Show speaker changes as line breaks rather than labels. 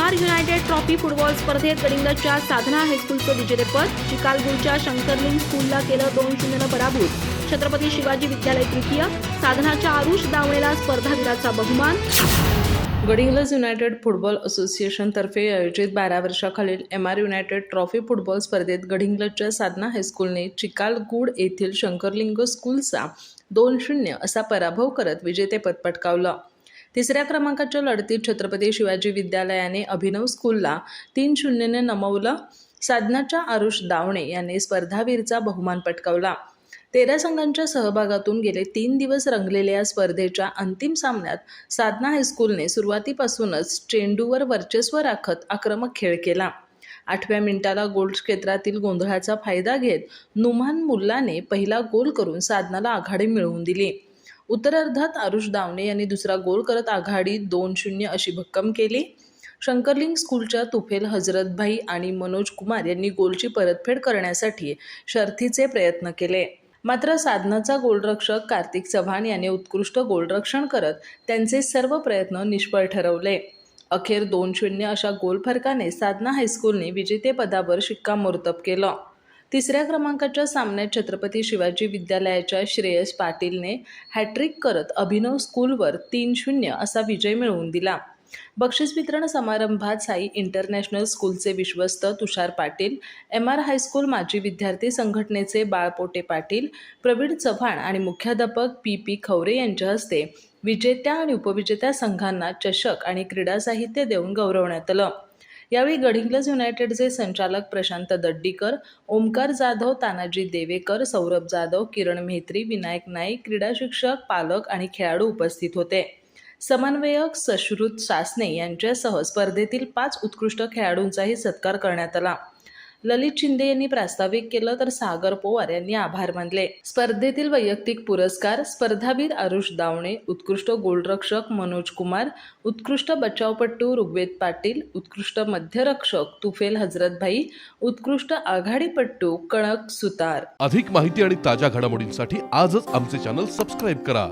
MR United trophy football स्पर्धेत गडिंग्लजच्या साधना हायस्कूलचं विजेतेपद, चिकालगूरच्या शंकरलिंग स्कूलला केलं 2-0 पराभूत. छत्रपती शिवाजी विद्यालय तृतीय, साधनाच्या आरुष दावणेला स्पर्धावीराचा बहुमान.
गडिंग्लज युनायटेड फुटबॉल असोसिएशनतर्फे आयोजित 12 वर्षाखालील MR युनायटेड ट्रॉफी फुटबॉल स्पर्धेत गडिंग्लजच्या साधना हायस्कूलने चिकालगूड येथील शंकरलिंग स्कूलचा 2-0 असा पराभव करत विजेतेपद पटकावलं. तिसऱ्या क्रमांकाच्या लढतीत छत्रपती शिवाजी विद्यालयाने अभिनव स्कूलला 3-0 ने नमवलं. साधनाच्या आरुष दावणे याने स्पर्धावीरचा बहुमान पटकावला. 13 संघांच्या सहभागातून गेले 3 दिवस रंगलेल्या या स्पर्धेच्या अंतिम सामन्यात साधना हायस्कूलने सुरुवातीपासूनच चेंडूवर वर्चस्व राखत आक्रमक खेळ केला. 8व्या मिनिटाला गोल क्षेत्रातील गोंधळाचा फायदा घेत नुमान मुल्लाने पहिला गोल करून साधनाला आघाडी मिळवून दिली. उत्तरार्धात आरुष दावणे यांनी दुसरा गोल करत आघाडी 2-0 अशी भक्कम केली. शंकरलिंग स्कूलच्या तुफेल हजरतभाई आणि मनोज कुमार यांनी गोलची परतफेड करण्यासाठी शर्थीचे प्रयत्न केले. मात्र साधनाचा गोलरक्षक कार्तिक चव्हाण याने उत्कृष्ट गोलरक्षण करत त्यांचे सर्व प्रयत्न निष्फळ ठरवले. अखेर 2-0 अशा गोल फरकाने साधना हायस्कूलने विजेतेपदावर शिक्कामोर्तब केलं. तिसऱ्या क्रमांकाच्या सामन्यात छत्रपती शिवाजी विद्यालयाच्या श्रेयस पाटीलने हॅट्रिक करत अभिनव स्कूलवर 3-0 असा विजय मिळवून दिला. बक्षीस वितरण समारंभात साई इंटरनॅशनल स्कूलचे विश्वस्त तुषार पाटील, MR हायस्कूल माजी विद्यार्थी संघटनेचे बाळपोटे पाटील, प्रवीण चव्हाण आणि मुख्याध्यापक PP खवरे यांच्या हस्ते विजेत्या आणि उपविजेत्या संघांना चषक आणि क्रीडा साहित्य देऊन गौरवण्यात आलं. यावेळी गडिंग्लज युनायटेडचे संचालक प्रशांत दड्डीकर, ओमकार जाधव, तानाजी देवेकर, सौरभ जाधव, किरण मेहत्री, विनायक नाईक, क्रीडा शिक्षक, पालक आणि खेळाडू उपस्थित होते. समन्वयक सश्रुत सासने यांच्यासह स्पर्धेतील 5 उत्कृष्ट खेळाडूंचाही सत्कार करण्यात आला. ललित शिंदे यांनी प्रास्ताविक केलं तर सागर पवार यांनी आभार मानले. स्पर्धेतील वैयक्तिक पुरस्कार स्पर्धावीर आरुष दावणे, उत्कृष्ट गोलरक्षक मनोज कुमार, उत्कृष्ट बचावपटू ऋग्वेद पाटील, उत्कृष्ट मध्यरक्षक तुफेल हजरतभाई, उत्कृष्ट आघाडीपट्टू कणक सुतार.
अधिक माहिती आणि ताज्या घडामोडींसाठी आजच आमचे चॅनल सबस्क्राईब करा.